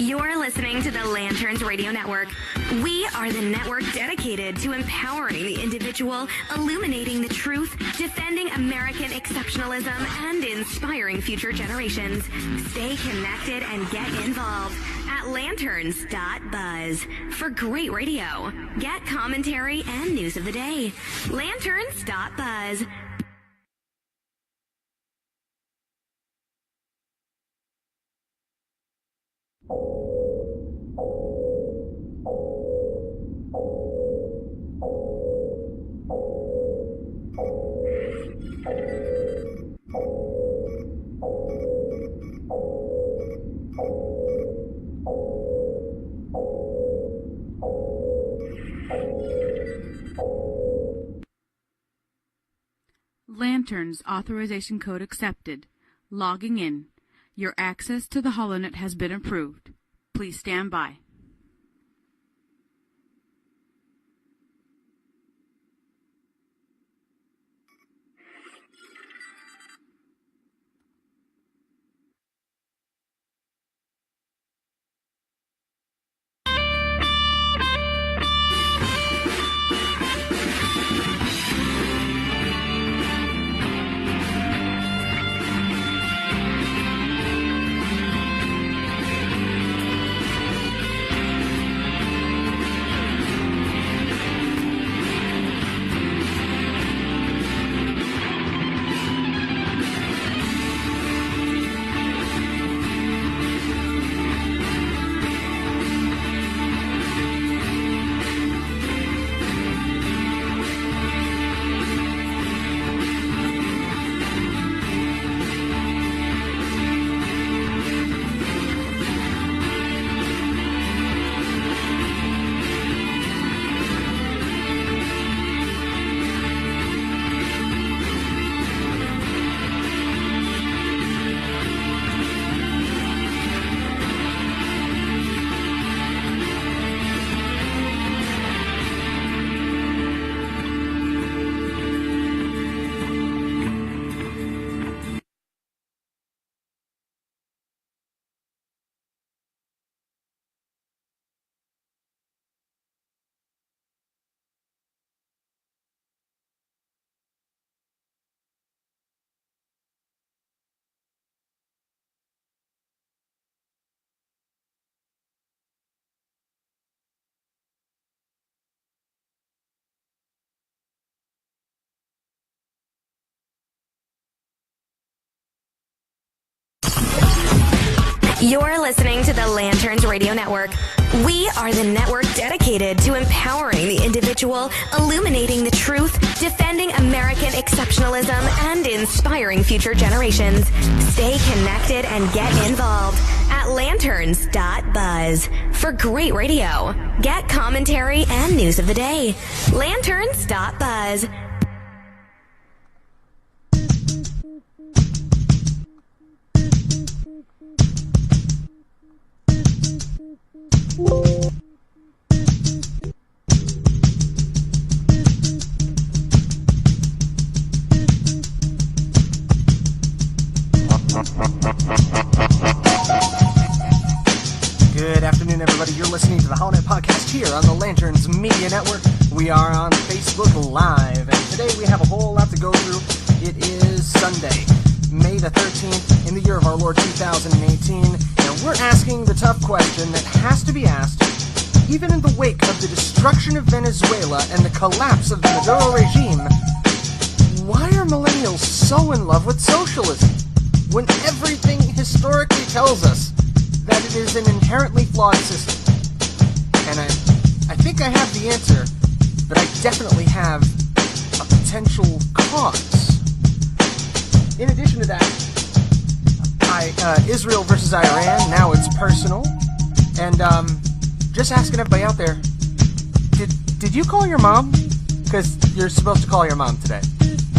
You're listening to the Lanterns Radio Network. We are the network dedicated to empowering the individual, illuminating the truth, defending American exceptionalism, and inspiring future generations. Stay connected and get involved at lanterns.buzz for great radio. Get commentary and news of the day. Lanterns.buzz. Lanterns authorization code accepted. Logging in. Your access to the HollowNet has been approved. Please stand by. You're listening to the Lanterns Radio Network. We are the network dedicated to empowering the individual, illuminating the truth, defending American exceptionalism, and inspiring future generations. Stay connected and get involved at lanterns.buzz for great radio. Get commentary and news of the day. Lanterns.buzz. Good afternoon, everybody. You're listening to the HollowNet podcast here on the Lanterns Media Network. We are on Facebook Live, and today we have a whole lot to go through. It is Sunday, May the 13th, in the year of our Lord 2018, and we're asking the tough question that has to be asked, even in the wake of the destruction of Venezuela and the collapse of the Maduro regime. Why are millennials so in love with socialism, when everything historically tells us that it is an inherently flawed system? And I think I have the answer, but I definitely have a potential cause. In addition to that, Israel versus Iran, now it's personal. And just asking everybody out there, did you call your mom? Because you're supposed to call your mom today.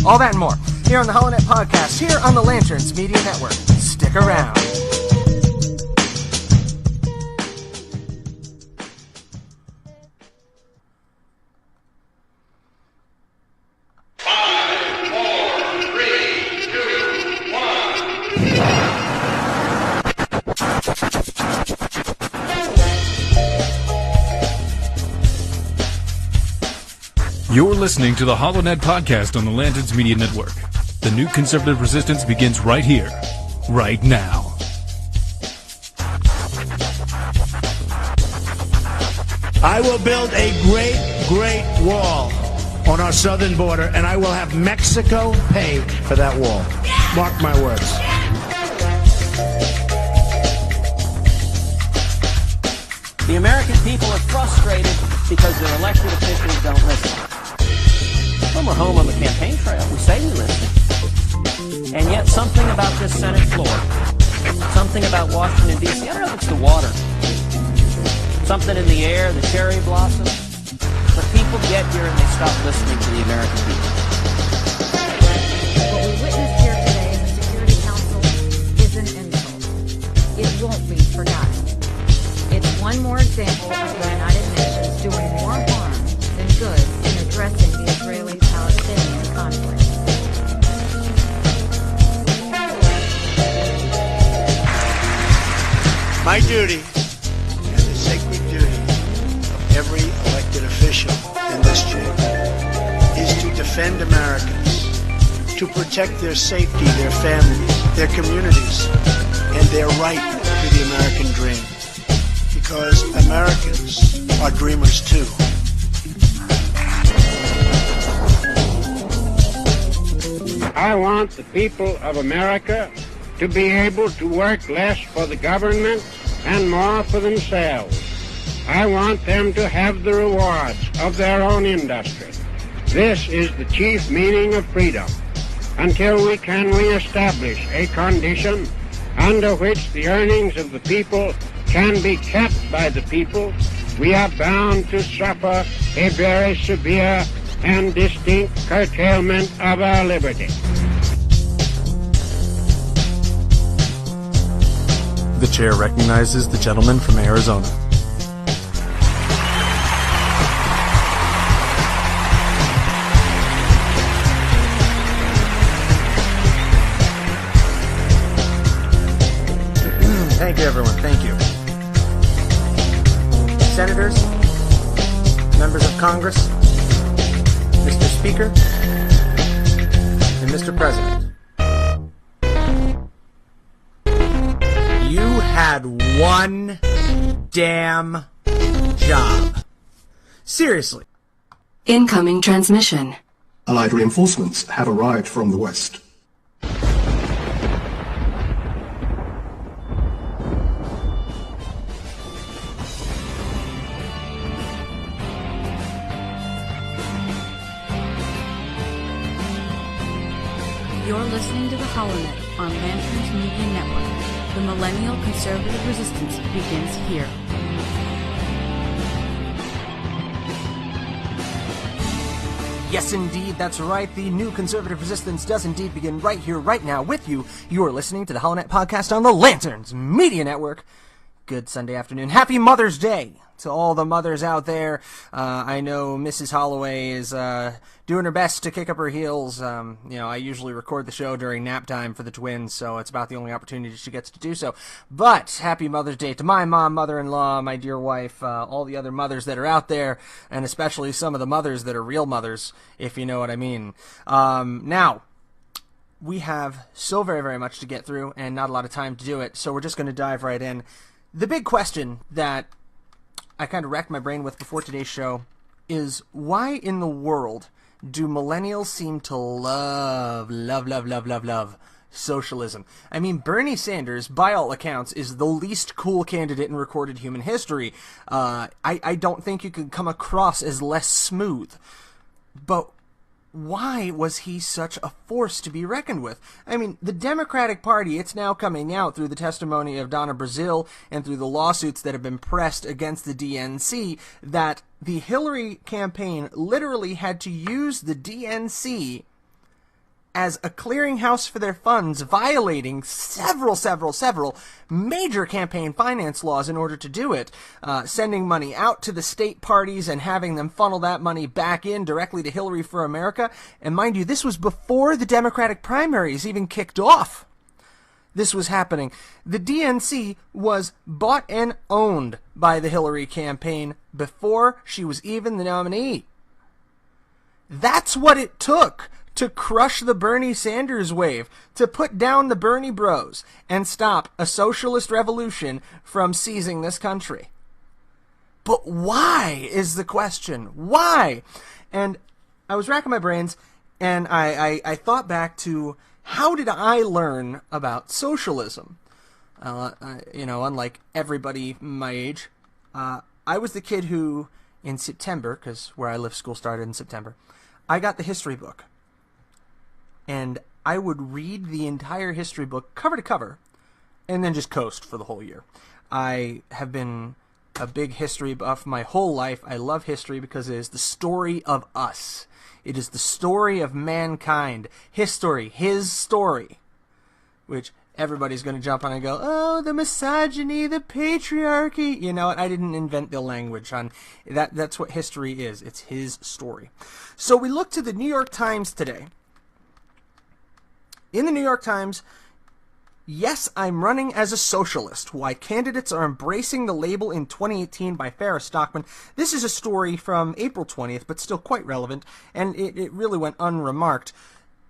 All that and more, here on the HollowNet podcast, here on the Lanterns Media Network. Stick around. You're listening to the HollowNet podcast on the Lanterns Media Network. The new conservative resistance begins right here, right now. I will build a great wall on our southern border, and I will have Mexico pay for that wall. Mark my words. The American people are frustrated because their elected officials don't listen. Well, we're home on the campaign trail. We say we listen. And yet something about this Senate floor, something about Washington, D.C., I don't know if it's the water, something in the air, the cherry blossom, but people get here and they stop listening to the American people. What we witnessed here today in the Security Council is an insult. It won't be forgotten. It's one more example of the United Nations doing more harm than good in addressing the Israeli-Palestinian conflict. My duty, and the sacred duty of every elected official in this chamber, is to defend Americans, to protect their safety, their families, their communities, and their right to the American dream. Because Americans are dreamers too. I want the people of America to be able to work less for the government and more for themselves. I want them to have the rewards of their own industry. This is the chief meaning of freedom. Until we can reestablish a condition under which the earnings of the people can be kept by the people, we are bound to suffer a very severe and distinct curtailment of our liberty. The chair recognizes the gentleman from Arizona. Thank you, everyone. Thank you. Senators, members of Congress, Mr. Speaker, and Mr. President. You had one damn job. Seriously. Incoming transmission. Allied reinforcements have arrived from the west. You're listening to the HollowNet on Lanterns Media Network. The Millennial Conservative Resistance begins here. Yes, indeed, that's right. The new conservative resistance does indeed begin right here, right now, with you. You are listening to the HollowNet podcast on the Lanterns Media Network. Good Sunday afternoon. Happy Mother's Day to all the mothers out there. I know Mrs. Holloway is doing her best to kick up her heels. I usually record the show during nap time for the twins, so it's about the only opportunity she gets to do so. But happy Mother's Day to my mom, mother-in-law, my dear wife, all the other mothers that are out there, and especially some of the mothers that are real mothers, if you know what I mean. Now, we have so very, very much to get through and not a lot of time to do it, so we're just going to dive right in. The big question that I kind of racked my brain with before today's show is, why in the world do millennials seem to love socialism? I mean, Bernie Sanders, by all accounts, is the least cool candidate in recorded human history. I don't think you could come across as less smooth. But why was he such a force to be reckoned with? I mean, the Democratic Party, it's now coming out through the testimony of Donna Brazile and through the lawsuits that have been pressed against the DNC, that the Hillary campaign literally had to use the DNC as a clearinghouse for their funds, violating several major campaign finance laws in order to do it, sending money out to the state parties and having them funnel that money back in directly to Hillary for America. And mind you, this was before the Democratic primaries even kicked off. This was happening. The DNC was bought and owned by the Hillary campaign before she was even the nominee. That's what it took to crush the Bernie Sanders wave, to put down the Bernie bros and stop a socialist revolution from seizing this country. But why is the question? Why? And I was racking my brains, and I thought back to, how did I learn about socialism? Unlike everybody my age, I was the kid who, in September, because where I live, school started in September, I got the history book. And I would read the entire history book cover to cover and then just coast for the whole year. I have been a big history buff my whole life. I love history because it is the story of us. It is the story of mankind. History, his story. Which everybody's going to jump on and go, oh, the misogyny, the patriarchy. You know what? I didn't invent the language on that. That's what history is. It's his story. So we look to the New York Times today. In the New York Times, yes, I'm running as a socialist. Why candidates are embracing the label in 2018 by Farrah Stockman. This is a story from April 20th, but still quite relevant, and it really went unremarked.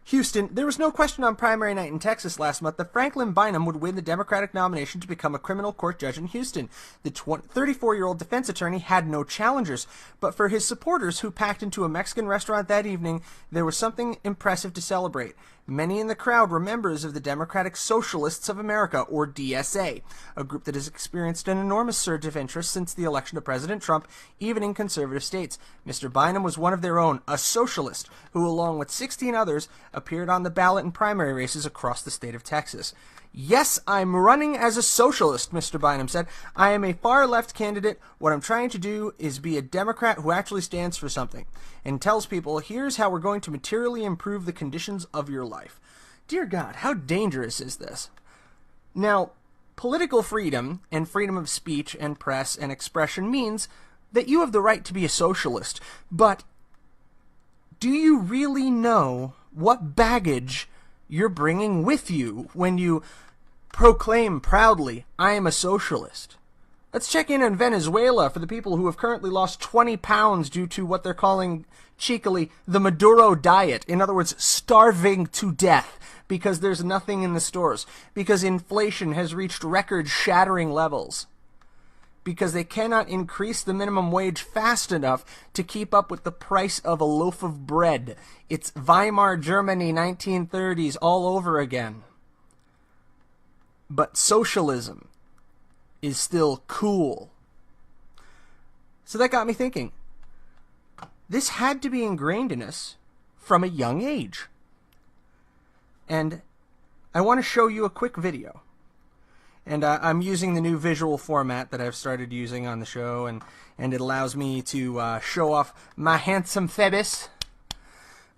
Houston, there was no question on primary night in Texas last month that Franklin Bynum would win the Democratic nomination to become a criminal court judge in Houston. The 34-year-old defense attorney had no challengers, but for his supporters who packed into a Mexican restaurant that evening, there was something impressive to celebrate. Many in the crowd were members of the Democratic Socialists of America, or DSA, a group that has experienced an enormous surge of interest since the election of President Trump, even in conservative states. Mr. Bynum was one of their own, a socialist, who, along with 16 others, appeared on the ballot in primary races across the state of Texas. Yes, I'm running as a socialist, Mr. Bynum said. I am a far-left candidate. What I'm trying to do is be a Democrat who actually stands for something and tells people, here's how we're going to materially improve the conditions of your life. Dear God, how dangerous is this? Now, political freedom and freedom of speech and press and expression means that you have the right to be a socialist. But do you really know what baggage you're bringing with you when you proclaim proudly, I am a socialist? Let's check in on Venezuela for the people who have currently lost 20 pounds due to what they're calling cheekily the Maduro diet. In other words, starving to death because there's nothing in the stores, because inflation has reached record-shattering levels, because they cannot increase the minimum wage fast enough to keep up with the price of a loaf of bread. It's Weimar Germany 1930s all over again. But socialism is still cool. So that got me thinking. This had to be ingrained in us from a young age. And I want to show you a quick video. And I'm using the new visual format that I've started using on the show, and it allows me to show off my handsome Phoebus.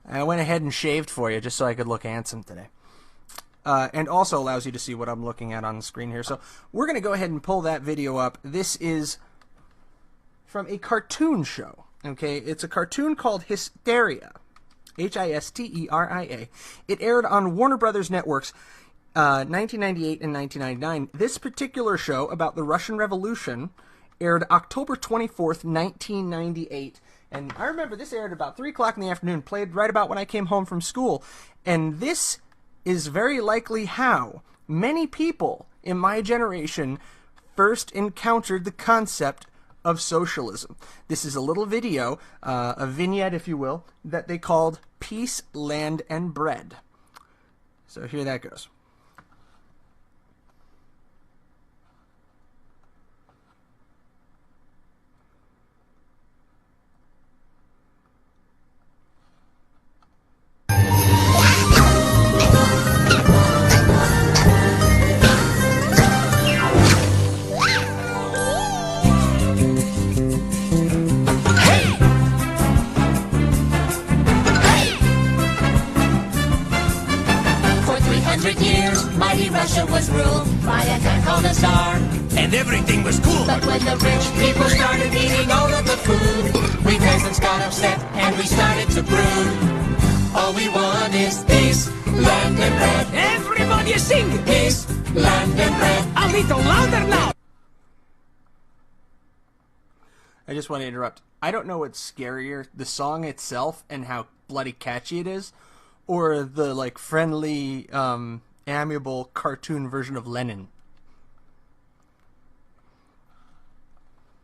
I went ahead and shaved for you just so I could look handsome today. And also allows you to see what I'm looking at on the screen here. So we're going to go ahead and pull that video up. This is from a cartoon show. Okay, it's a cartoon called Hysteria. Hysteria. It aired on Warner Brothers Networks 1998 and 1999. This particular show about the Russian Revolution aired October 24th, 1998. And I remember this aired about 3 o'clock in the afternoon, played right about when I came home from school. And this is very likely how many people in my generation first encountered the concept of socialism. This is a little video, a vignette, if you will, that they called Peace, Land, and Bread. So here that goes. Mighty Russia was ruled by a guy called a Tsar, and everything was cool. But when the rich people started eating all of the food, we peasants got upset and we started to brood. All we want is peace, land, and bread. Everybody sing! Peace, land, and bread. A little louder now! I just want to interrupt. I don't know what's scarier, the song itself and how bloody catchy it is, or the like friendly, amiable cartoon version of Lenin.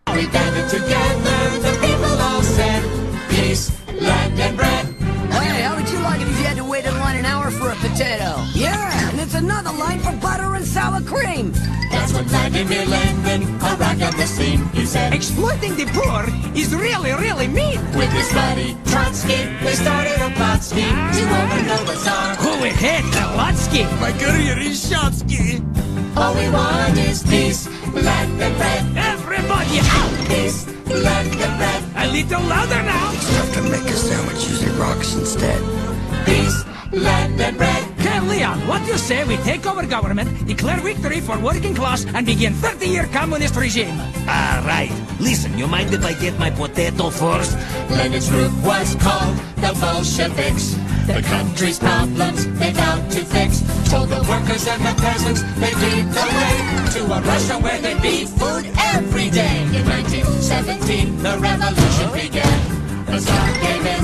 We gathered together, the people all said, peace, land, and bread. Hey, how would you like it if you had to wait in line an hour for a potato? Yeah, and it's another line for butter and sour cream. That's when Vladimir Lenin arrived on the scene. He said, exploiting the poor is really, really mean. With his buddy Trotsky, they started a plot scheme to overthrow the Tsar. Go ahead, Trotsky. My career is Shotsky. All we want is peace, land, and bread. Everybody out! Peace, land, and bread. A little louder now. It's tough to make a sandwich using rocks instead. Peace, land, and bread. Okay, Leon, what do you say we take over government, declare victory for working class, and begin 30-year communist regime? All right. Listen, you mind if I get my potato first? Lenin's group was called the Bolsheviks. The country's problems they vowed to fix. Told the workers and the peasants they'd lead the way to a Russia where there'd be food every day. In 1917, the revolution began. The Tsar gave in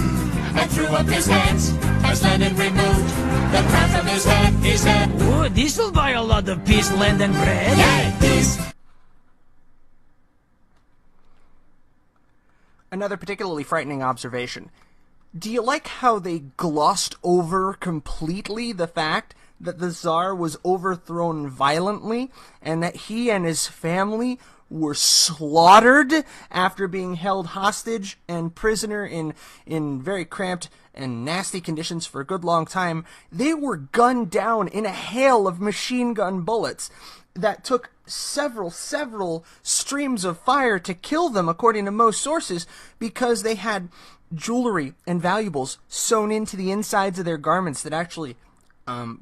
and threw up his hands as Lenin removed the crown from his head. He said, oh, this'll buy a lot of peace, land, and bread. Yay, peace. Another particularly frightening observation. Do you like how they glossed over completely the fact that the Tsar was overthrown violently and that he and his family were slaughtered after being held hostage and prisoner in very cramped and nasty conditions for a good long time? They were gunned down in a hail of machine gun bullets that took several streams of fire to kill them, according to most sources, because they had jewelry and valuables sewn into the insides of their garments that actually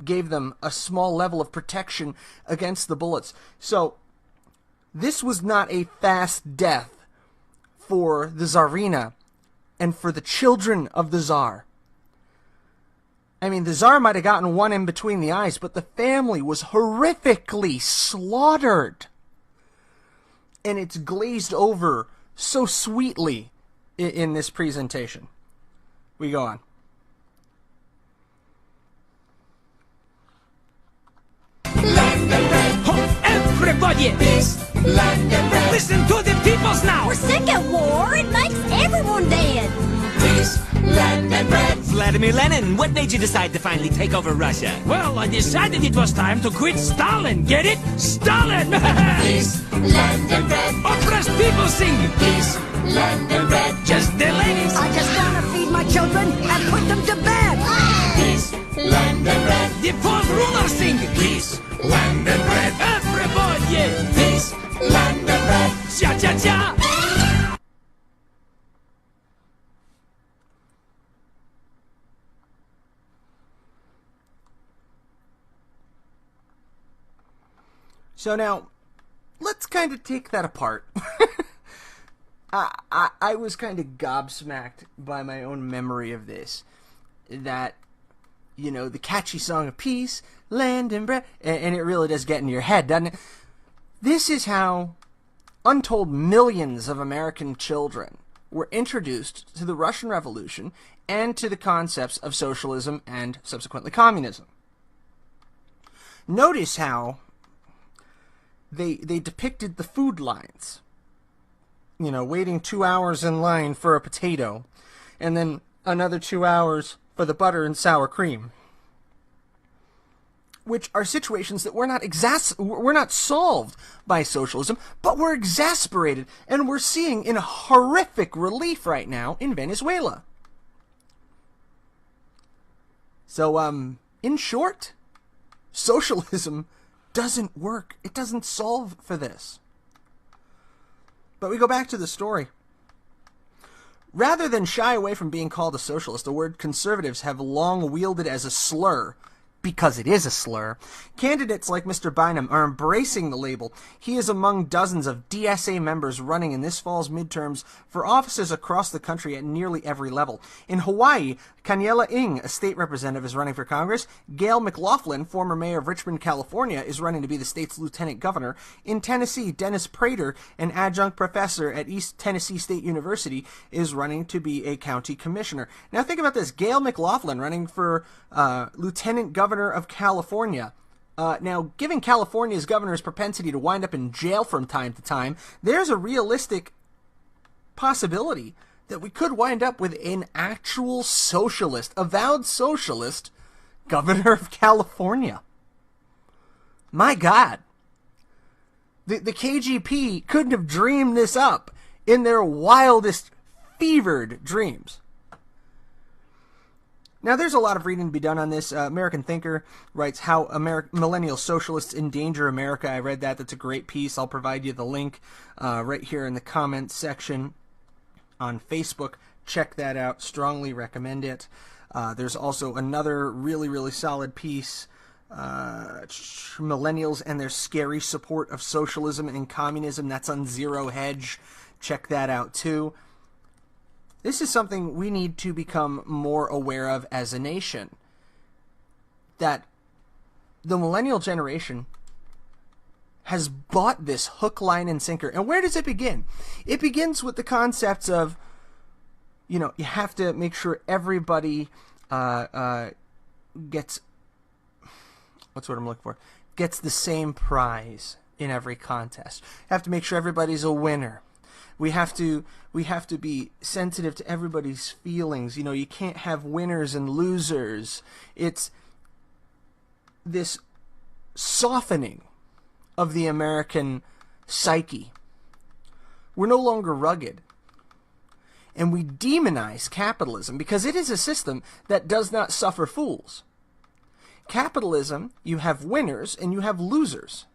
gave them a small level of protection against the bullets. So this was not a fast death for the Tsarina and for the children of the Tsar. I mean, the Tsar might have gotten one in between the eyes, but the family was horrifically slaughtered. And it's glazed over so sweetly in this presentation. We go on. Land and bread. Oh, everybody! Peace, land and bread. Listen to the peoples now! We're sick of war. It makes everyone dead. Peace, land and bread. Vladimir Lenin, what made you decide to finally take over Russia? Well, I decided it was time to quit Stalin. Get it? Stalin! Peace, land and bread. Oppressed people sing. Peace, land and bread. Just the ladies. I just want to feed my children and put them to bed. Peace, land and bread. The poor rulers sing. Peace, land and bread. Everybody. Peace, land and bread. Cha-cha-cha. So now, let's kind of take that apart. I was kind of gobsmacked by my own memory of this. That, you know, the catchy song of peace, land and bread, and it really does get in your head, doesn't it? This is how untold millions of American children were introduced to the Russian Revolution and to the concepts of socialism and subsequently communism. Notice how they depicted the food lines. You know, waiting 2 hours in line for a potato, and then another 2 hours for the butter and sour cream. Which are situations that were not solved by socialism, but were exasperated, and we're seeing in horrific relief right now in Venezuela. So, in short, socialism doesn't work. It doesn't solve for this. But we go back to the story. Rather than shy away from being called a socialist, the word conservatives have long wielded as a slur, because it is a slur. Candidates like Mr. Bynum are embracing the label. He is among dozens of DSA members running in this fall's midterms for offices across the country at nearly every level. In Hawaii, Kaniela Ng, a state representative, is running for Congress. Gail McLaughlin, former mayor of Richmond, California, is running to be the state's lieutenant governor. In Tennessee, Dennis Prater, an adjunct professor at East Tennessee State University, is running to be a county commissioner. Now think about this. Gail McLaughlin running for lieutenant governor of California. Now, given California's governor's propensity to wind up in jail from time to time, there's a realistic possibility that we could wind up with an actual socialist, avowed socialist, governor of California. My God. The KGP couldn't have dreamed this up in their wildest, fevered dreams. Now, there's a lot of reading to be done on this. American Thinker writes how millennial socialists endanger America. I read that. That's a great piece. I'll provide you the link right here in the comments section on Facebook. Check that out. Strongly recommend it. There's also another really, really solid piece. Millennials and their scary support of socialism and communism. That's on Zero Hedge. Check that out, too. This is something we need to become more aware of as a nation. That the millennial generation has bought this hook, line, and sinker. And where does it begin? It begins with the concepts of, you have to make sure everybody gets, what's what I'm looking for? Gets the same prize in every contest. You have to make sure everybody's a winner. We have to be sensitive to everybody's feelings. You can't have winners and losers. It's this softening of the American psyche. We're no longer rugged. And we demonize capitalism because it is a system that does not suffer fools. Capitalism, you have winners and you have losers.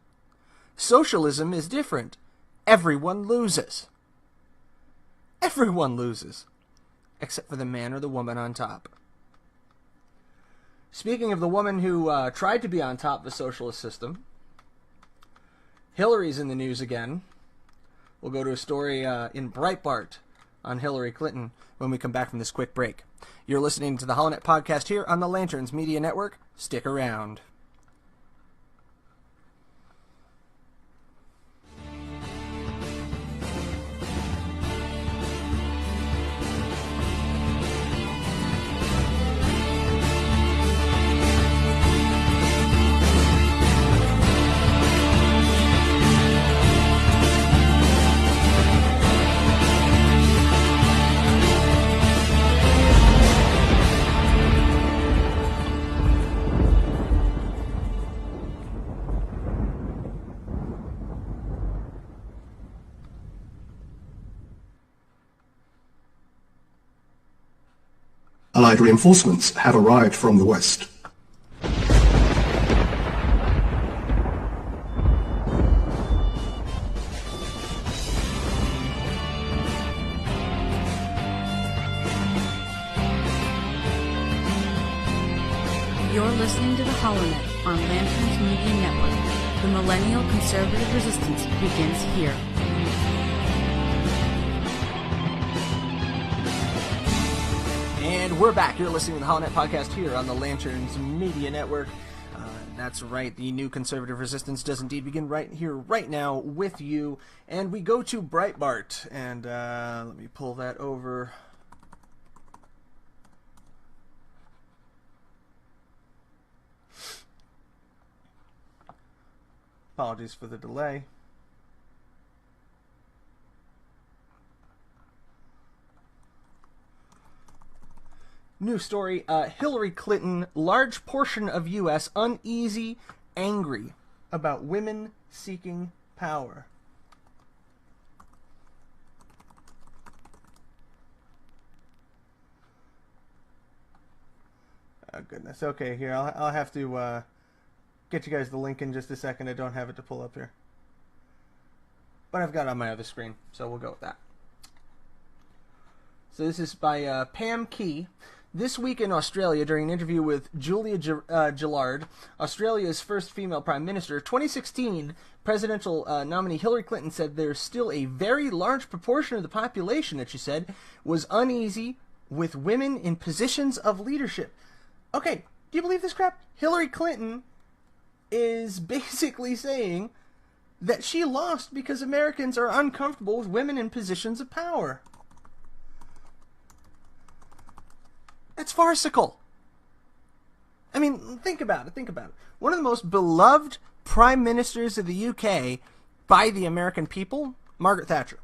Socialism is different. Everyone loses. Everyone loses, except for the man or the woman on top. Speaking of the woman who tried to be on top of the socialist system, Hillary's in the news again. We'll go to a story in Breitbart on Hillary Clinton when we come back from this quick break. You're listening to the HollowNet podcast here on the Lanterns Media Network. Stick around. Allied reinforcements have arrived from the west. You're listening to the HollowNet on Lanterns Media Network. The millennial conservative resistance begins here. And we're back. You're listening to the HollowNet podcast here on the Lanterns Media Network. That's right. The new conservative resistance does indeed begin right here, right now, with you. And we go to Breitbart. And let me pull that over. Apologies for the delay. New story, Hillary Clinton, large portion of U.S. uneasy, angry about women seeking power. Oh, goodness. Okay, here, I'll have to get you guys the link in just a second. I don't have it to pull up here. But I've got it on my other screen, so we'll go with that. So this is by Pam Key. This week in Australia, during an interview with Julia Gillard, Australia's first female prime minister, 2016 presidential nominee Hillary Clinton said there's still a very large proportion of the population, that she said, was uneasy with women in positions of leadership. Okay, do you believe this crap? Hillary Clinton is basically saying that she lost because Americans are uncomfortable with women in positions of power. That's farcical. I mean, think about it. One of the most beloved prime ministers of the UK by the American people, Margaret Thatcher.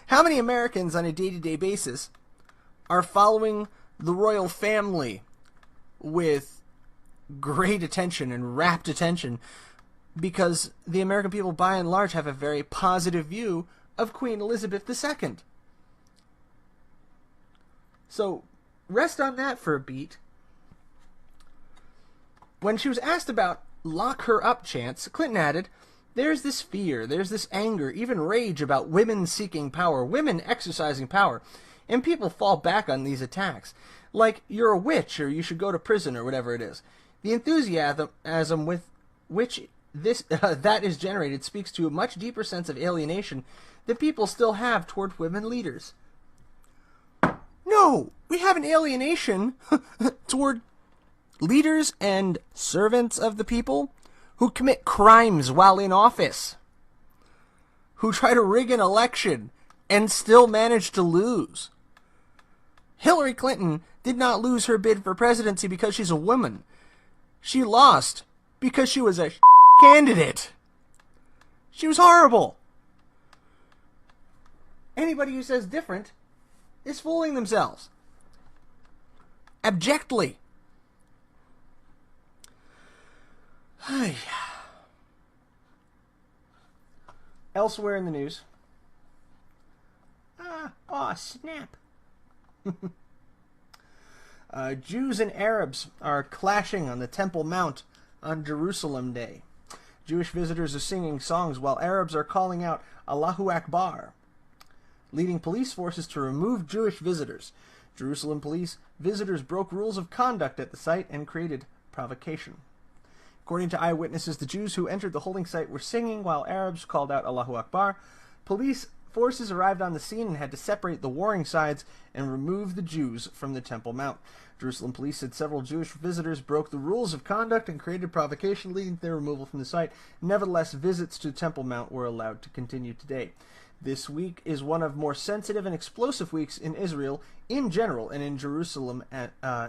How many Americans on a day-to-day basis are following the royal family with great attention and rapt attention because the American people, by and large, have a very positive view of Queen Elizabeth II. So, rest on that for a beat. When she was asked about lock her up chants, Clinton added, "There's this fear, there's this anger, even rage about women seeking power, women exercising power, and people fall back on these attacks. Like you're a witch or you should go to prison or whatever it is. The enthusiasm with which that is generated speaks to a much deeper sense of alienation that people still have toward women leaders." No, we have an alienation toward leaders and servants of the people who commit crimes while in office, who try to rig an election and still manage to lose. Hillary Clinton did not lose her bid for presidency because she's a woman. She lost because she was a candidate. She was horrible. Anybody who says different is fooling themselves. Abjectly. Elsewhere in the news. Snap. Jews and Arabs are clashing on the Temple Mount on Jerusalem Day. Jewish visitors are singing songs while Arabs are calling out Allahu Akbar, leading police forces to remove Jewish visitors. Jerusalem police visitors broke rules of conduct at the site and created provocation. According to eyewitnesses, the Jews who entered the holding site were singing while Arabs called out Allahu Akbar. Police forces arrived on the scene and had to separate the warring sides and remove the Jews from the Temple Mount. Jerusalem police said several Jewish visitors broke the rules of conduct and created provocation, leading to their removal from the site. Nevertheless, visits to Temple Mount were allowed to continue today. This week is one of more sensitive and explosive weeks in Israel in general and in Jerusalem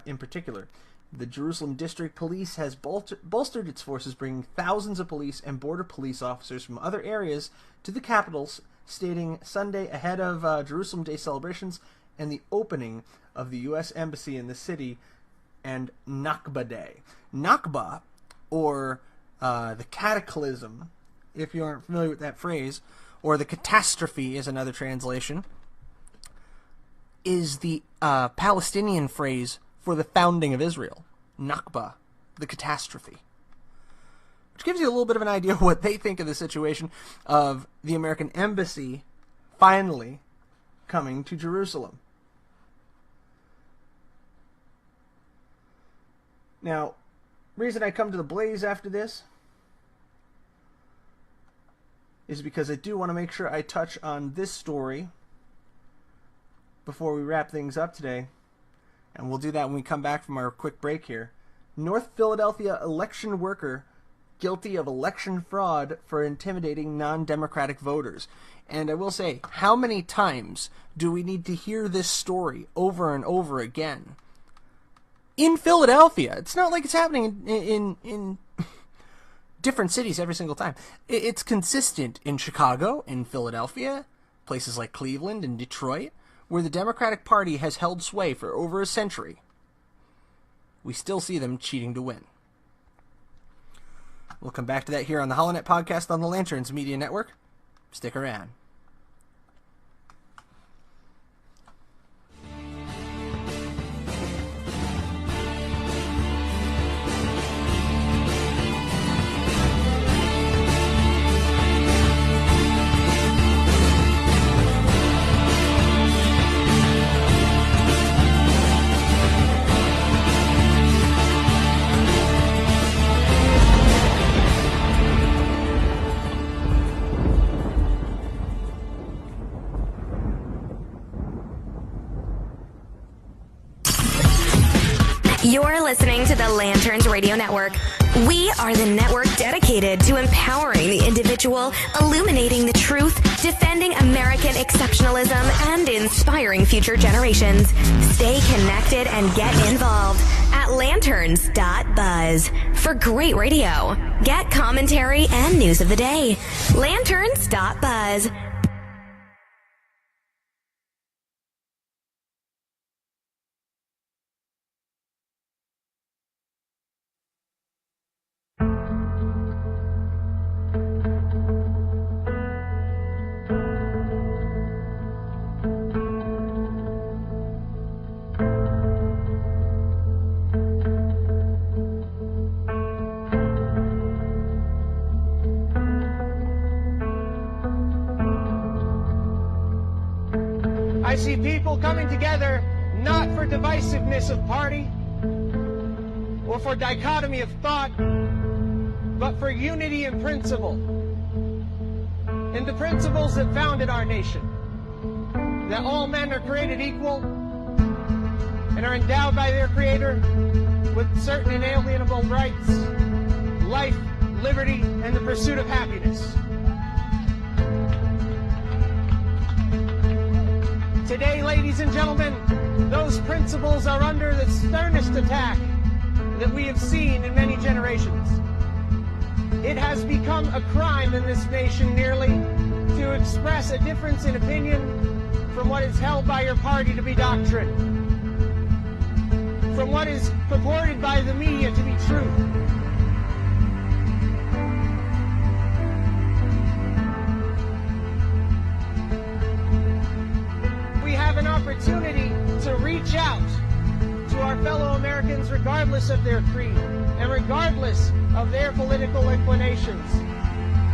in particular. The Jerusalem District Police has bolstered its forces, bringing thousands of police and border police officers from other areas to the capitals, stating Sunday ahead of Jerusalem Day celebrations and the opening of the U.S. Embassy in the city and Nakba Day. Nakba, or the cataclysm, if you aren't familiar with that phrase, or the catastrophe is another translation, is the Palestinian phrase for the founding of Israel. Nakba, the catastrophe. Which gives you a little bit of an idea of what they think of the situation of the American embassy finally coming to Jerusalem. Now, reason I come to the blaze after this is because I do want to make sure I touch on this story before we wrap things up today. And we'll do that when we come back from our quick break here. North Philadelphia election worker guilty of election fraud for intimidating non-democratic voters. And I will say, how many times do we need to hear this story over and over again? In Philadelphia. It's not like it's happening in different cities every single time. It's consistent in Chicago, in Philadelphia, places like Cleveland and Detroit, where the Democratic Party has held sway for over a century. We still see them cheating to win. We'll come back to that here on the HollowNet podcast on the Lanterns Media Network. Stick around. You're listening to the Lanterns Radio Network. We are the network dedicated to empowering the individual, illuminating the truth, defending American exceptionalism, and inspiring future generations. Stay connected and get involved at lanterns.buzz for great radio. Get commentary and news of the day. Lanterns.buzz. I see people coming together not for divisiveness of party or for dichotomy of thought, but for unity in principle. In the principles that founded our nation, that all men are created equal and are endowed by their Creator with certain inalienable rights, life, liberty, and the pursuit of happiness. Today, ladies and gentlemen, those principles are under the sternest attack that we have seen in many generations. It has become a crime in this nation nearly to express a difference in opinion from what is held by your party to be doctrine, from what is purported by the media to be truth. We have an opportunity to reach out to our fellow Americans regardless of their creed and regardless of their political inclinations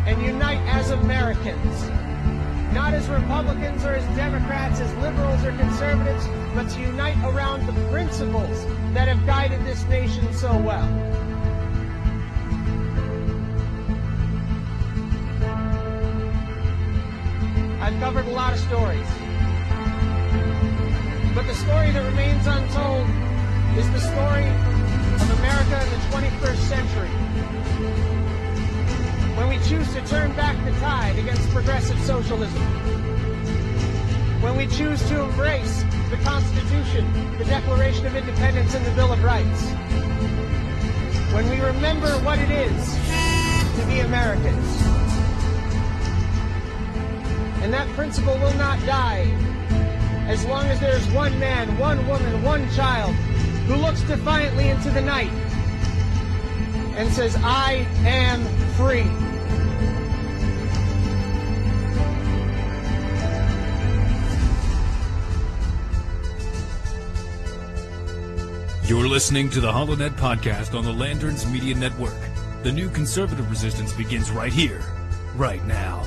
and unite as Americans, not as Republicans or as Democrats, as liberals or conservatives, but to unite around the principles that have guided this nation so well. I've covered a lot of stories. But the story that remains untold is the story of America in the 21st century. When we choose to turn back the tide against progressive socialism. When we choose to embrace the Constitution, the Declaration of Independence, and the Bill of Rights. When we remember what it is to be Americans. And that principle will not die as long as there's one man, one woman, one child who looks defiantly into the night and says, I am free. You're listening to the HollowNet podcast on the Lanterns Media Network. The new conservative resistance begins right here, right now.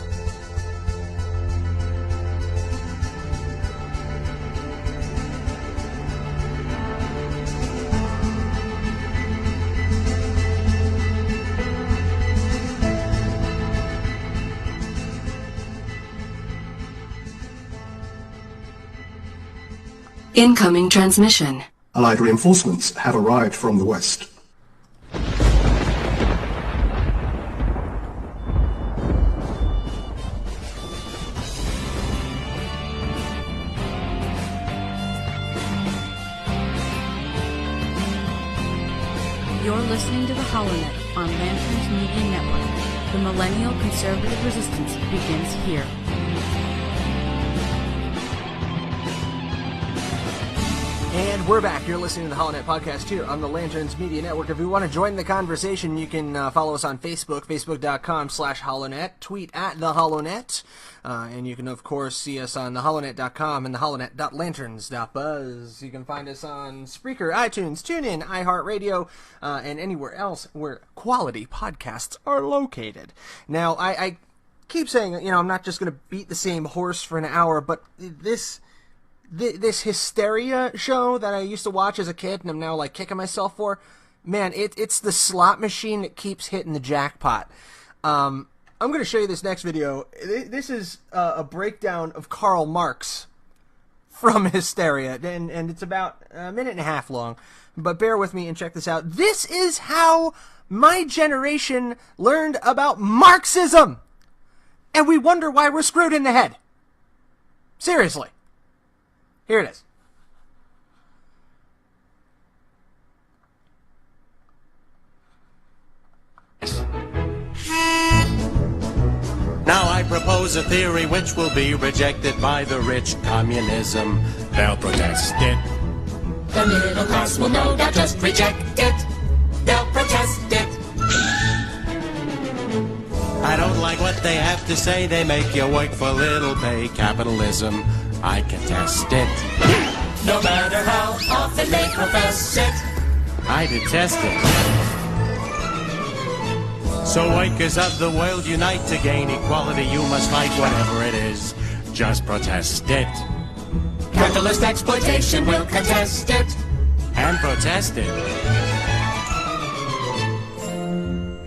Incoming transmission. Allied reinforcements have arrived from the west. You're listening to the HollowNet on Lanterns Media Network. The millennial conservative resistance begins here. And we're back. You're listening to the HollowNet podcast here on the Lanterns Media Network. If you want to join the conversation, you can follow us on Facebook, facebook.com/HollowNet, tweet at the HollowNet, and you can, of course, see us on thehollownet.com and thehollownet.lanterns.buzz. You can find us on Spreaker, iTunes, TuneIn, iHeartRadio, and anywhere else where quality podcasts are located. Now, I keep saying, I'm not just going to beat the same horse for an hour, but this Hysteria show that I used to watch as a kid and I'm now kicking myself for, man, it's the slot machine that keeps hitting the jackpot. I'm going to show you this next video. This is a breakdown of Karl Marx from Hysteria, and it's about a minute and a half long, but bear with me and check this out. This is how my generation learned about Marxism, and we wonder why we're screwed in the head. Seriously. Here it is. Now I propose a theory which will be rejected by the rich. Communism, they'll protest it. The middle class will no doubt just reject it. They'll protest it. I don't like what they have to say. They make you work for little pay. Capitalism, I contest it. No matter how often they profess it, I detest it. So workers of the world unite to gain equality. You must fight whatever it is. Just protest it. Capitalist exploitation will contest it. And protest it.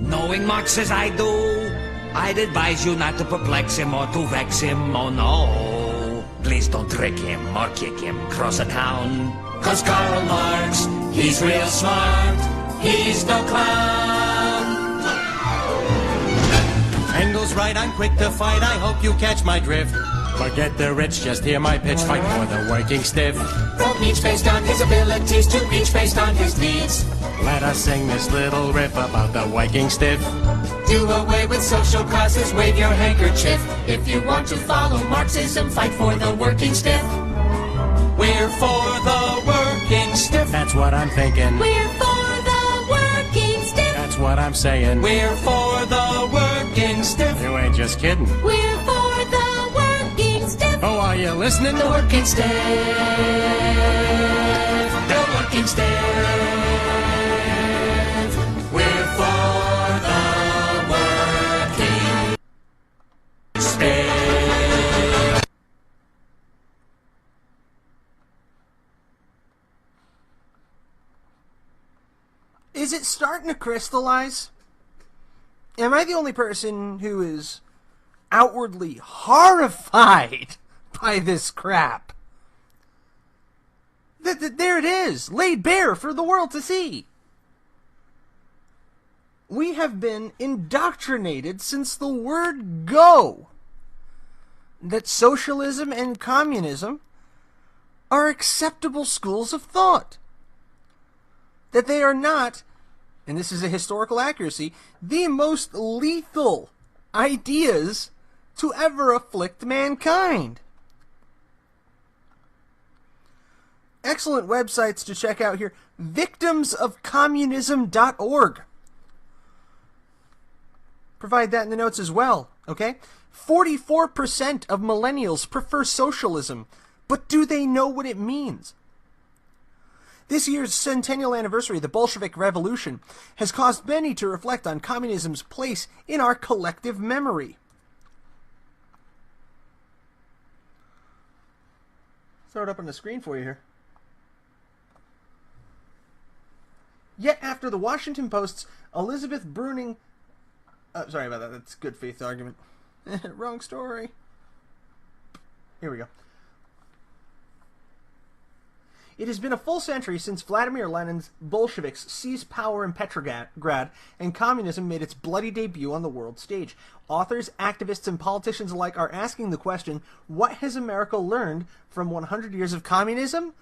Knowing Marx as I do, I'd advise you not to perplex him or to vex him. Oh no, please don't trick him or kick him cross a town. 'Cause Karl Marx, he's real smart. He's no clown. Engels right, I'm quick to fight. I hope you catch my drift. Forget the rich, just hear my pitch. Fight for the working stiff. From each based on his abilities to each based on his needs. Let us sing this little riff about the working stiff. Do away with social classes, wave your handkerchief. If you want to follow Marxism, fight for the working stiff. We're for the working stiff. That's what I'm thinking. We're for the working stiff. That's what I'm saying. We're for the working stiff. You ain't just kidding. We're for the working stiff. Oh, are you listening? The working stiff. The working stiff. We're for the working stiff. Is it starting to crystallize? Am I the only person who is outwardly horrified by this crap? There it is, laid bare for the world to see. We have been indoctrinated since the word go that socialism and communism are acceptable schools of thought. That they are not, and this is a historical accuracy, the most lethal ideas to ever afflict mankind. Excellent websites to check out here. Victimsofcommunism.org. Provide that in the notes as well, okay? 44% of millennials prefer socialism, but do they know what it means? This year's centennial anniversary of the Bolshevik Revolution has caused many to reflect on communism's place in our collective memory. Throw it up on the screen for you here. Yet after the Washington Post's Elizabeth Bruning... sorry about that, that's a good faith argument. Wrong story. Here we go. It has been a full century since Vladimir Lenin's Bolsheviks seized power in Petrograd and communism made its bloody debut on the world stage. Authors, activists, and politicians alike are asking the question, what has America learned from 100 years of communism?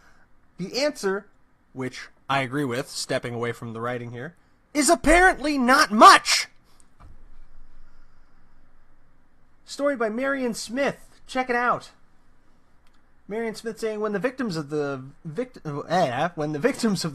The answer, which I agree with, stepping away from the writing here, is apparently not much! Story by Marion Smith. Check it out. Marion Smith saying, when the victims of the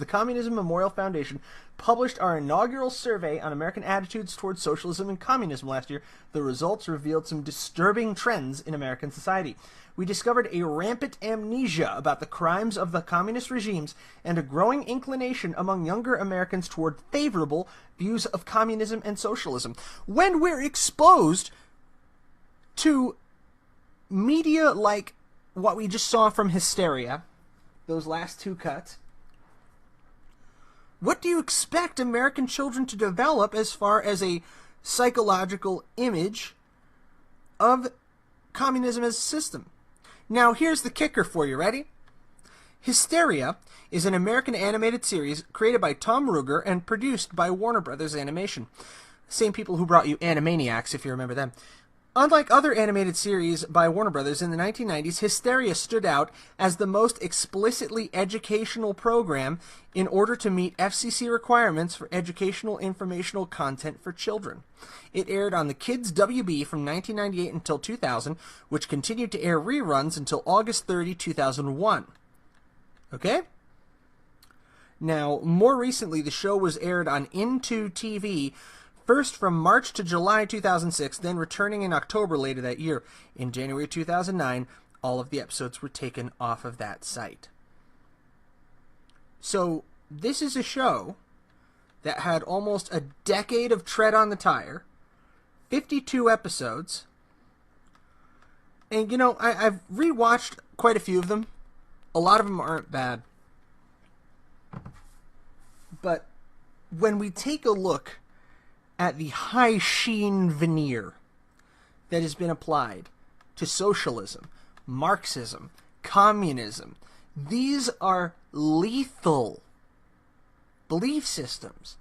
Communism Memorial Foundation published our inaugural survey on American attitudes towards socialism and communism last year, the results revealed some disturbing trends in American society. We discovered a rampant amnesia about the crimes of the communist regimes and a growing inclination among younger Americans toward favorable views of communism and socialism. When we're exposed to media like what we just saw from Hysteria, those last two cuts, what do you expect American children to develop as far as a psychological image of communism as a system? Now, here's the kicker for you. Ready? Hysteria is an American animated series created by Tom Ruegger and produced by Warner Brothers Animation. Same people who brought you Animaniacs, if you remember them. Unlike other animated series by Warner Brothers in the 1990s, Hysteria stood out as the most explicitly educational program in order to meet FCC requirements for educational informational content for children. It aired on the Kids WB from 1998 until 2000, which continued to air reruns until August 30, 2001. Okay? Now, more recently, the show was aired on Into TV, first from March to July 2006, then returning in October later that year. In January 2009, all of the episodes were taken off of that site. So, this is a show that had almost a decade of tread on the tire, 52 episodes, and, you know, I've rewatched quite a few of them. A lot of them aren't bad. But when we take a look at the high sheen veneer that has been applied to socialism, Marxism, communism, these are lethal belief systems.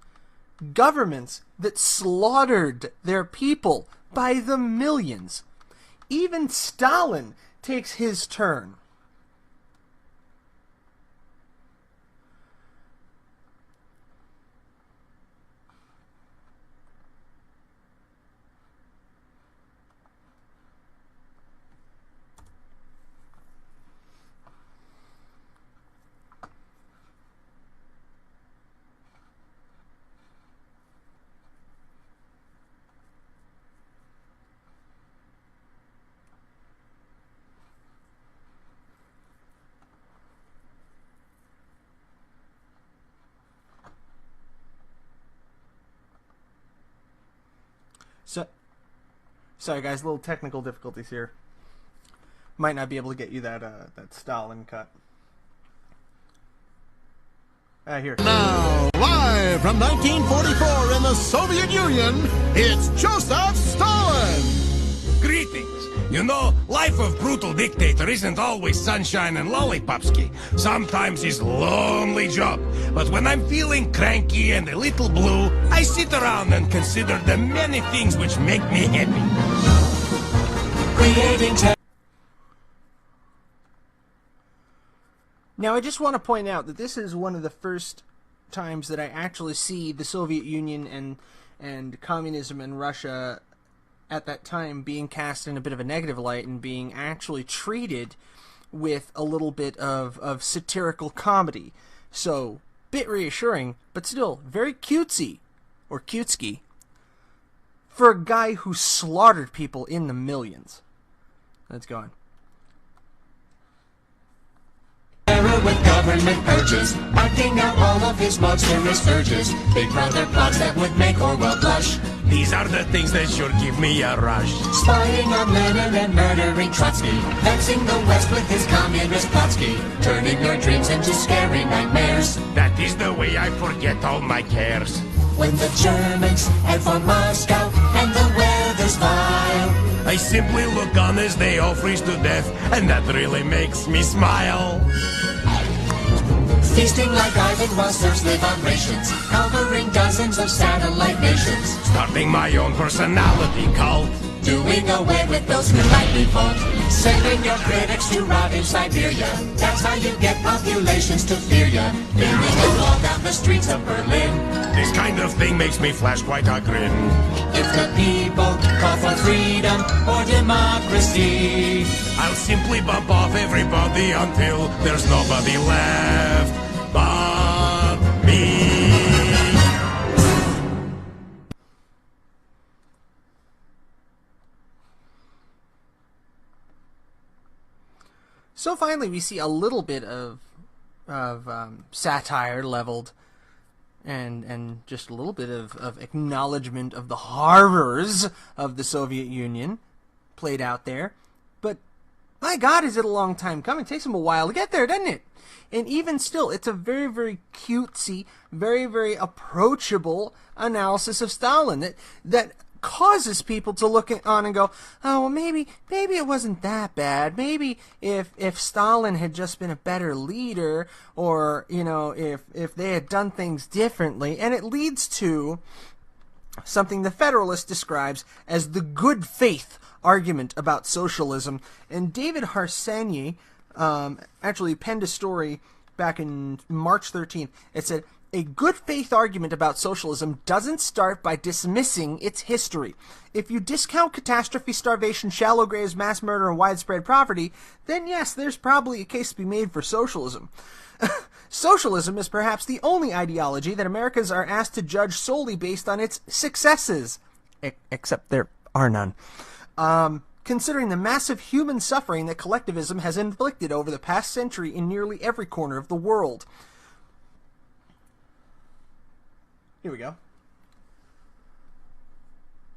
Governments that slaughtered their people by the millions. Even Stalin takes his turn. Sorry guys, little technical difficulties here. Might not be able to get you that Stalin cut. Here. Now, live from 1944 in the Soviet Union, it's Joseph Stalin! Greetings. You know, life of brutal dictator isn't always sunshine and lollipopsky. Sometimes it's lonely job. But when I'm feeling cranky and a little blue, I sit around and consider the many things which make me happy. Now, I just want to point out that this is one of the first times that I actually see the Soviet Union and communism in Russia at that time being cast in a bit of a negative light and being actually treated with a little bit of satirical comedy. So, bit reassuring, but still very cutesy, or cutesky, for a guy who slaughtered people in the millions. Let's go on. With government urges, acting out all of his monstrous urges. Big brother plots that would make Orwell blush. These are the things that sure give me a rush. Spying on Lenin and murdering Trotsky. Vexing the West with his communist plotsky. Turning your dreams into scary nightmares. That is the way I forget all my cares. When the Germans head for Moscow and the weather's vile, I simply look on as they all freeze to death, and that really makes me smile. Feasting like Ivan while serfs live on rations, covering dozens of satellite nations. Starting my own personality cult. Doing away with those who might revolt. Sending your critics to rot in Siberia. That's how you get populations to fear ya. Leading them all down the streets of Berlin. This kind of thing makes me flash quite a grin. If the people call for freedom or democracy, I'll simply bump off everybody until there's nobody left but me. So finally, we see a little bit of satire leveled, and just a little bit of acknowledgement of the horrors of the Soviet Union played out there. But my God, is it a long time coming? It takes them a while to get there, doesn't it? And even still, it's a very, very cutesy, very, very approachable analysis of Stalin that causes people to look on and go, oh, well, maybe it wasn't that bad. Maybe if Stalin had just been a better leader, or, if they had done things differently. And it leads to something the Federalist describes as the good faith argument about socialism. And David Harsanyi actually penned a story back in March 13th. It said, a good faith argument about socialism doesn't start by dismissing its history. If you discount catastrophe, starvation, shallow graves, mass murder, and widespread poverty, then yes, there's probably a case to be made for socialism. Socialism is perhaps the only ideology that Americans are asked to judge solely based on its successes. Except there are none. Considering the massive human suffering that collectivism has inflicted over the past century in nearly every corner of the world. Here we go.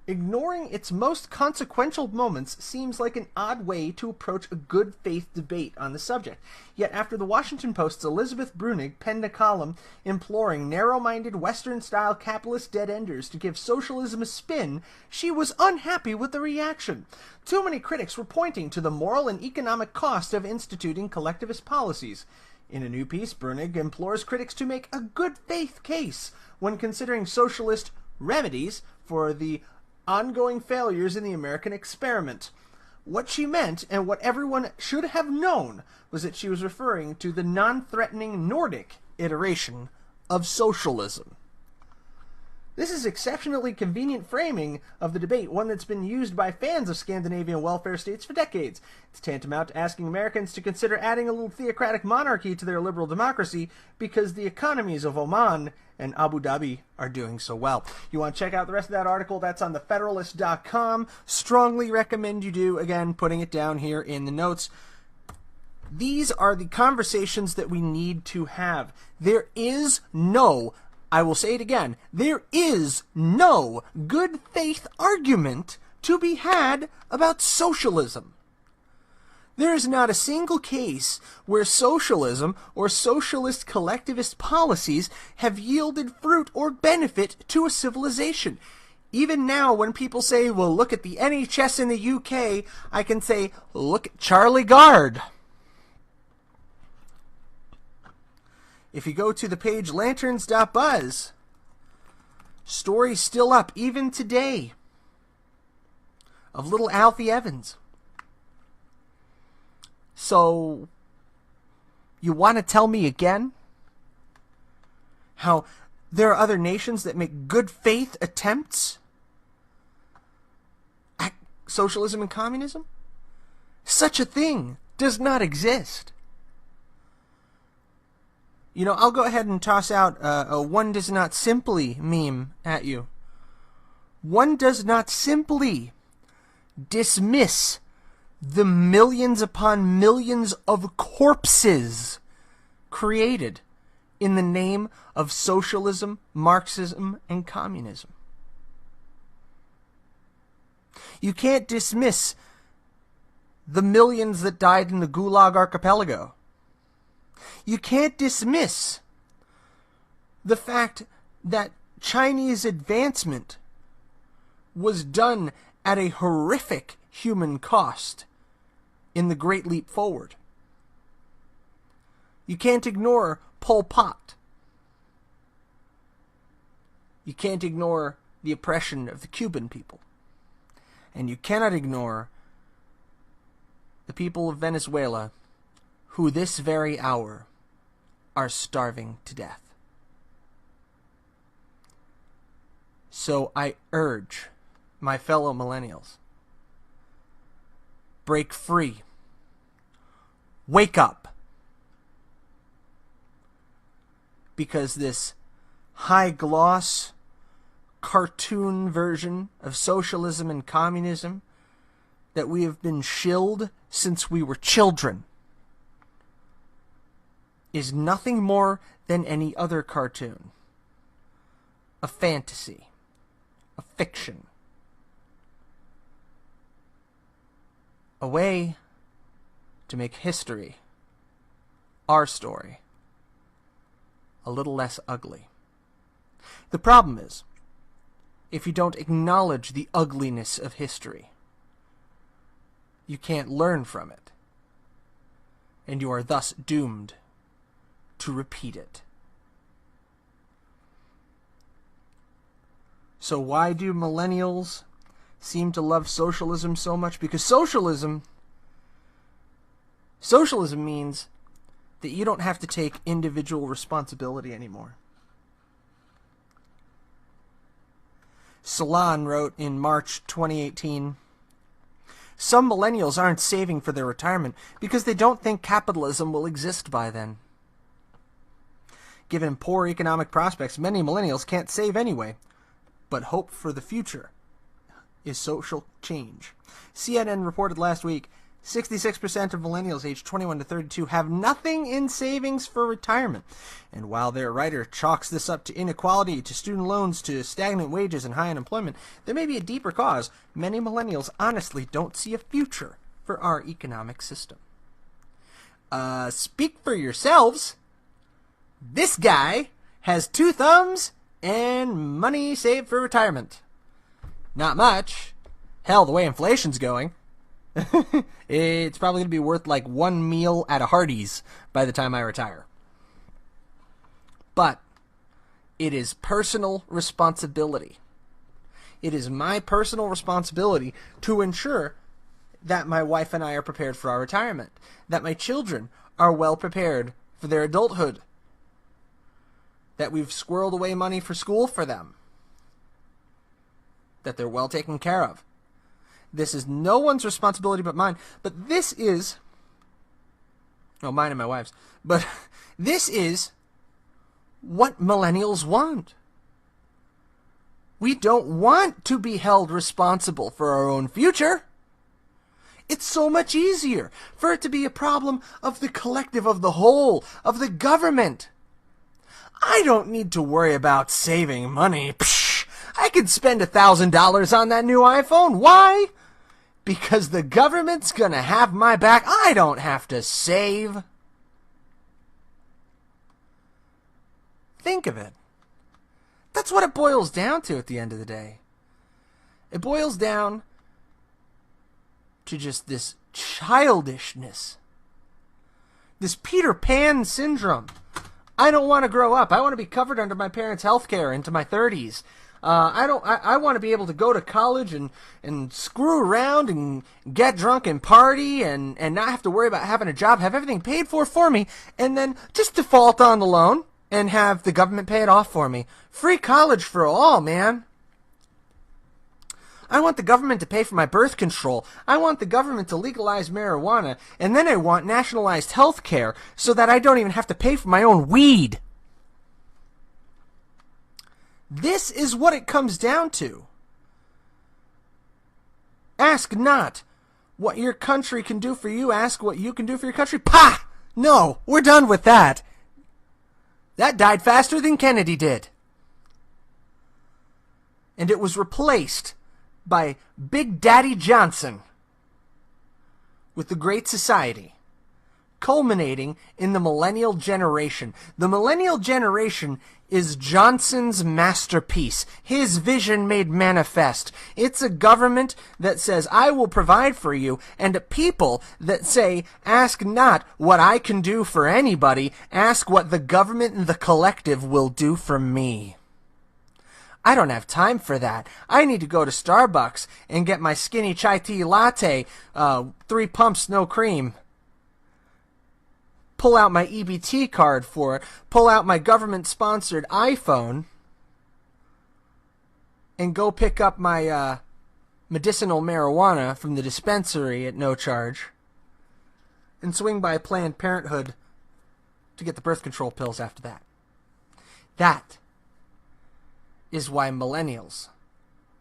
Ignoring its most consequential moments seems like an odd way to approach a good faith debate on the subject. Yet after the Washington Post's Elizabeth Bruenig penned a column imploring narrow-minded Western-style capitalist dead-enders to give socialism a spin, she was unhappy with the reaction. Too many critics were pointing to the moral and economic cost of instituting collectivist policies. In a new piece, Bruenig implores critics to make a good faith case when considering socialist remedies for the ongoing failures in the American experiment. What she meant, and what everyone should have known, was that she was referring to the non-threatening Nordic iteration of socialism. This is exceptionally convenient framing of the debate, one that's been used by fans of Scandinavian welfare states for decades. It's tantamount to asking Americans to consider adding a little theocratic monarchy to their liberal democracy because the economies of Oman and Abu Dhabi are doing so well. You want to check out the rest of that article? That's on thefederalist.com. Strongly recommend you do. Again, putting it down here in the notes. These are the conversations that we need to have. There is no, I will say it again, there is no good faith argument to be had about socialism. There is not a single case where socialism or socialist collectivist policies have yielded fruit or benefit to a civilization. Even now, when people say, well, look at the NHS in the UK, I can say, look at Charlie Gard. If you go to the page lanterns.buzz, story's still up, even today, of little Alfie Evans. So, you want to tell me again how there are other nations that make good faith attempts at socialism and communism? Such a thing does not exist. You know, I'll go ahead and toss out a one does not simply meme at you. One does not simply dismiss the millions upon millions of corpses created in the name of socialism, Marxism, and communism. You can't dismiss the millions that died in the Gulag Archipelago. You can't dismiss the fact that Chinese advancement was done at a horrific human cost in the Great Leap Forward. You can't ignore Pol Pot. You can't ignore the oppression of the Cuban people. And you cannot ignore the people of Venezuela, who this very hour are starving to death. So I urge my fellow millennials, break free. Wake up. Because this high-gloss cartoon version of socialism and communism that we have been shilled since we were children is nothing more than any other cartoon. A fantasy. A fiction. A way to make history, our story, a little less ugly. The problem is, if you don't acknowledge the ugliness of history. You can't learn from it, and you are thus doomed to repeat it. So why do millennials seem to love socialism so much? Because socialism means that you don't have to take individual responsibility anymore. Salon wrote in March 2018, "Some millennials aren't saving for their retirement because they don't think capitalism will exist by then. Given poor economic prospects, many millennials can't save anyway, but hope for the future is social change." CNN reported last week 66% of millennials aged 21 to 32 have nothing in savings for retirement. And while their writer chalks this up to inequality, to student loans, to stagnant wages and high unemployment, there may be a deeper cause. Many millennials honestly don't see a future for our economic system. Speak for yourselves. This guy has 2 thumbs and money saved for retirement. Not much. Hell, the way inflation's going, it's probably going to be worth like 1 meal at a Hardee's by the time I retire. But it is personal responsibility. It is my personal responsibility to ensure that my wife and I are prepared for our retirement, that my children are well prepared for their adulthood, that we've squirreled away money for school for them, that they're well taken care of. This is no one's responsibility but mine. But this is... well, mine and my wife's. But this is what millennials want. We don't want to be held responsible for our own future. It's so much easier for it to be a problem of the collective, of the whole, of the government. I don't need to worry about saving money. Psh, I could spend $1,000 on that new iPhone. Why? Because the government's gonna have my back. I don't have to save. Think of it. That's what it boils down to at the end of the day. It boils down to just this childishness. This Peter Pan syndrome. I don't want to grow up. I want to be covered under my parents' health care into my 30s. I want to be able to go to college and screw around and get drunk and party and not have to worry about having a job, have everything paid for me, and then just default on the loan and have the government pay it off for me. Free college for all, man. I want the government to pay for my birth control. I want the government to legalize marijuana, and then I want nationalized health care so that I don't even have to pay for my own weed. This is what it comes down to. Ask not what your country can do for you. Ask what you can do for your country. Pah! No, we're done with that. That died faster than Kennedy did. And it was replaced by Big Daddy Johnson with the Great Society, culminating in the millennial generation. The millennial generation is Johnson's masterpiece, his vision made manifest. It's a government that says, I will provide for you, and a people that say, ask not what I can do for anybody, ask what the government and the collective will do for me. I don't have time for that. I need to go to Starbucks and get my skinny chai tea latte, 3 pumps, no cream. Pull out my EBT card for it, pull out my government-sponsored iPhone, and go pick up my medicinal marijuana from the dispensary at no charge, and swing by Planned Parenthood to get the birth control pills after that. That is why millennials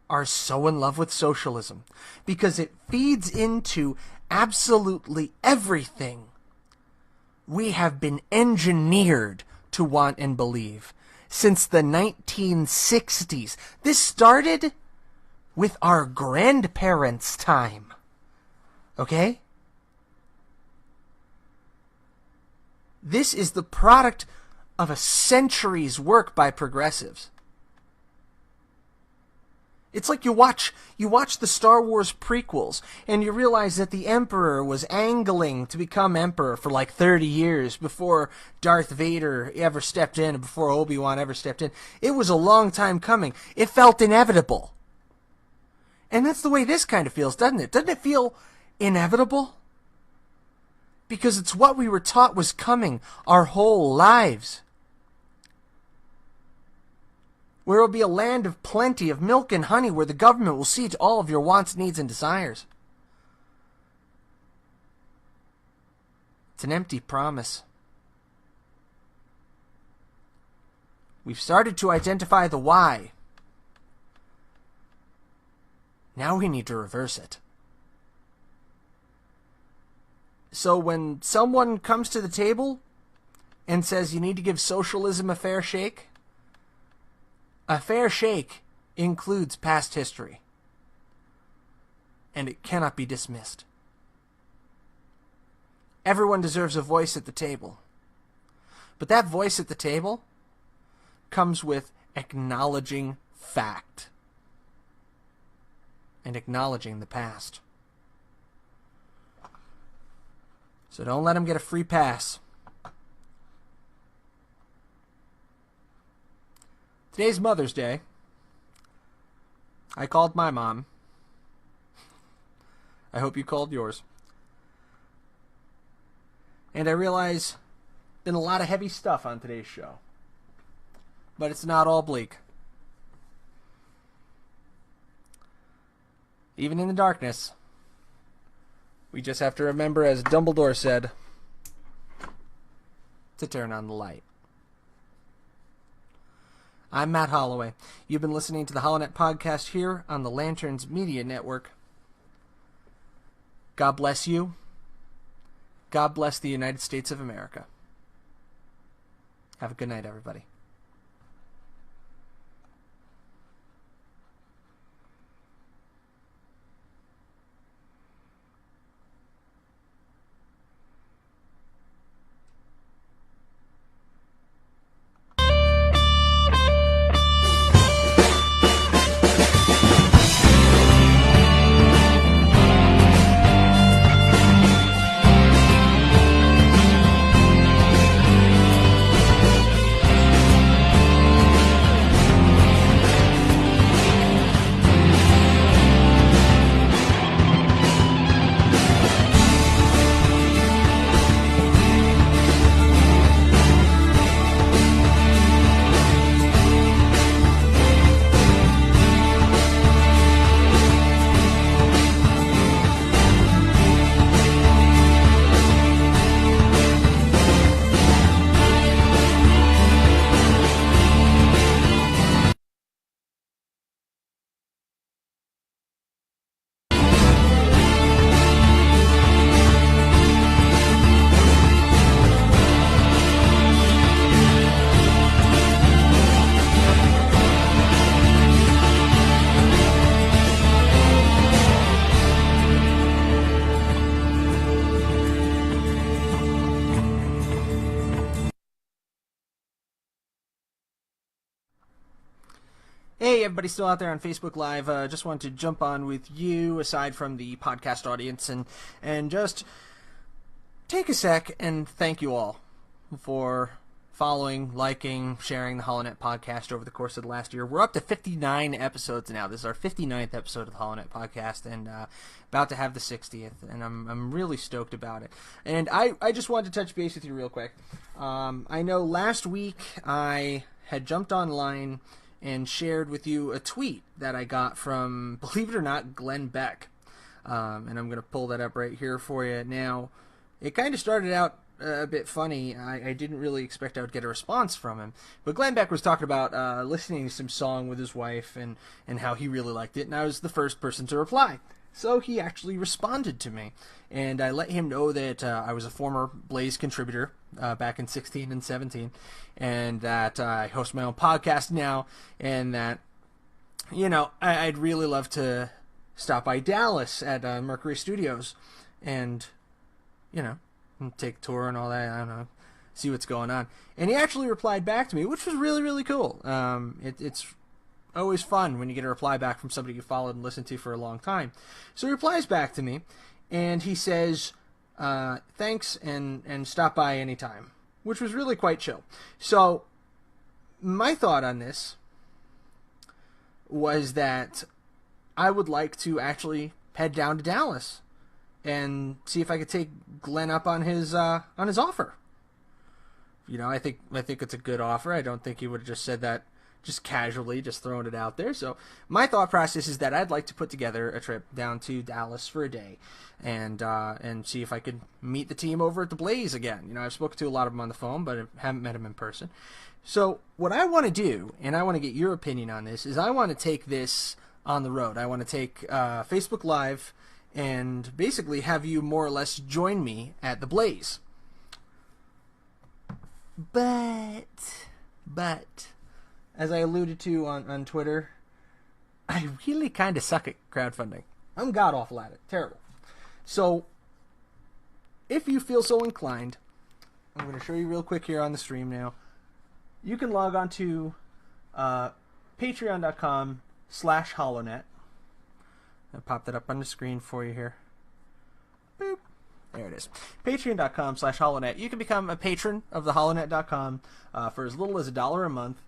are so in love with socialism, because it feeds into absolutely everything we have been engineered to want and believe since the 1960s. This started with our grandparents' time. Okay? This is the product of a century's work by progressives. It's like you watch the Star Wars prequels, and you realize that the Emperor was angling to become Emperor for like 30 years before Darth Vader ever stepped in, and before Obi-Wan ever stepped in. It was a long time coming. It felt inevitable. And that's the way this kind of feels, doesn't it? Doesn't it feel inevitable? Because it's what we were taught was coming our whole lives. Where it will be a land of plenty of milk and honey, where the government will see to all of your wants, needs, and desires. It's an empty promise. We've started to identify the why. Now we need to reverse it. So when someone comes to the table and says you need to give socialism a fair shake includes past history. And it cannot be dismissed. Everyone deserves a voice at the table. But that voice at the table comes with acknowledging fact and acknowledging the past. So don't let them get a free pass. Today's Mother's Day. I called my mom. I hope you called yours. And I realize there's been a lot of heavy stuff on today's show. But it's not all bleak. Even in the darkness, we just have to remember, as Dumbledore said, to turn on the light. I'm Matt Holloway. You've been listening to the HollowNet podcast here on the Lanterns Media Network. God bless you. God bless the United States of America. Have a good night, everybody. Hey, everybody still out there on Facebook Live. Just wanted to jump on with you, aside from the podcast audience, and just take a sec and thank you all for following, liking, sharing the HollowNet podcast over the course of the last year. We're up to 59 episodes now. This is our 59th episode of the HollowNet podcast, and about to have the 60th, and I'm really stoked about it. And I just wanted to touch base with you real quick. I know last week I had jumped online and shared with you a tweet that I got from, believe it or not, Glenn Beck. And I'm going to pull that up right here for you. Now, it kind of started out a bit funny. I didn't really expect I would get a response from him. But Glenn Beck was talking about listening to some song with his wife and how he really liked it. And I was the first person to reply. So he actually responded to me. And I let him know that I was a former Blaze contributor back in 16 and 17. And that I host my own podcast now. And that, you know, I'd really love to stop by Dallas at Mercury Studios. And, you know, take a tour and all that. I don't know. See what's going on. And he actually replied back to me, which was really, really cool. It's Always fun when you get a reply back from somebody you followed and listened to for a long time. So he replies back to me, and he says, thanks, and stop by anytime, which was really quite chill. So my thought on this was that I would like to actually head down to Dallas and see if I could take Glenn up on his offer. You know, I think it's a good offer. I don't think he would have just said that just casually, just throwing it out there. So my thought process is that I'd like to put together a trip down to Dallas for a day and see if I could meet the team over at the Blaze again. You know, I've spoken to a lot of them on the phone, but I haven't met them in person. So what I want to do, and I want to get your opinion on this, is I want to take this on the road. I want to take Facebook Live and basically have you more or less join me at the Blaze. But, as I alluded to on Twitter, I really kind of suck at crowdfunding. I'm god-awful at it. Terrible. So, if you feel so inclined, I'm going to show you real quick here on the stream now. You can log on to patreon.com/HollowNet. I'll pop that up on the screen for you here. Boop. There it is. Patreon.com/HollowNet. You can become a patron of the HollowNet.com for as little as $1 a month.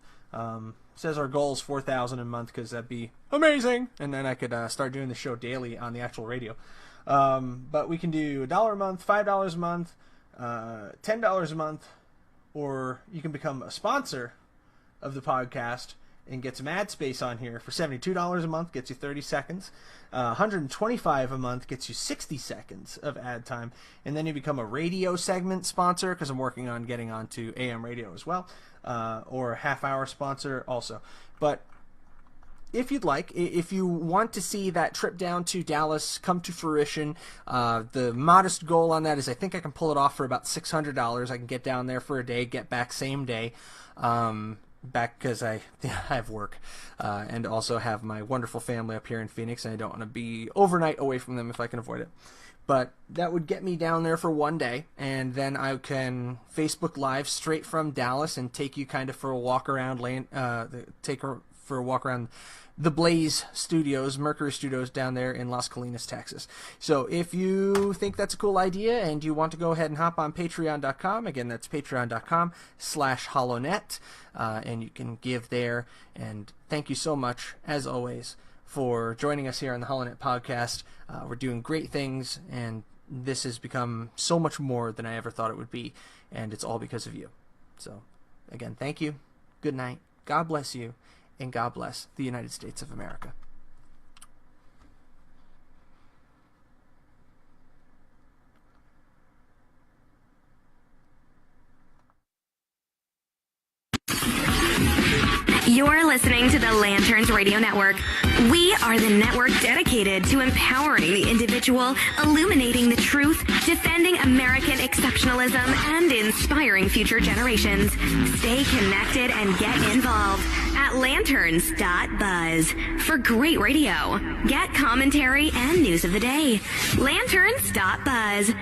Says our goal is $4,000 a month because that'd be amazing. And then I could start doing the show daily on the actual radio. But we can do $1 a month, $5 a month, $10 a month, or you can become a sponsor of the podcast and get some ad space on here for $72 a month, gets you 30 seconds. $125 a month gets you 60 seconds of ad time. And then you become a radio segment sponsor, because I'm working on getting onto AM radio as well, or a half-hour sponsor also. But if you'd like, if you want to see that trip down to Dallas come to fruition, the modest goal on that is I think I can pull it off for about $600. I can get down there for a day, get back same day. Back because I have work and also have my wonderful family up here in Phoenix, and I don't want to be overnight away from them if I can avoid it. But that would get me down there for one day, and then I can Facebook Live straight from Dallas and take you kind of for a walk around, for a walk around the Blaze Studios, Mercury Studios down there in Las Colinas, Texas. So if you think that's a cool idea and you want to go ahead and hop on patreon.com, again, that's patreon.com/HollowNet, and you can give there. And thank you so much, as always, for joining us here on the HollowNet podcast. We're doing great things, and this has become so much more than I ever thought it would be, and it's all because of you. So, again, thank you. Good night. God bless you. And God bless the United States of America. You're listening to the Lanterns Radio Network. We are the network dedicated to empowering the individual, illuminating the truth, defending American exceptionalism, and inspiring future generations. Stay connected and get involved at lanterns.buzz for great radio. Get commentary and news of the day. Lanterns.buzz.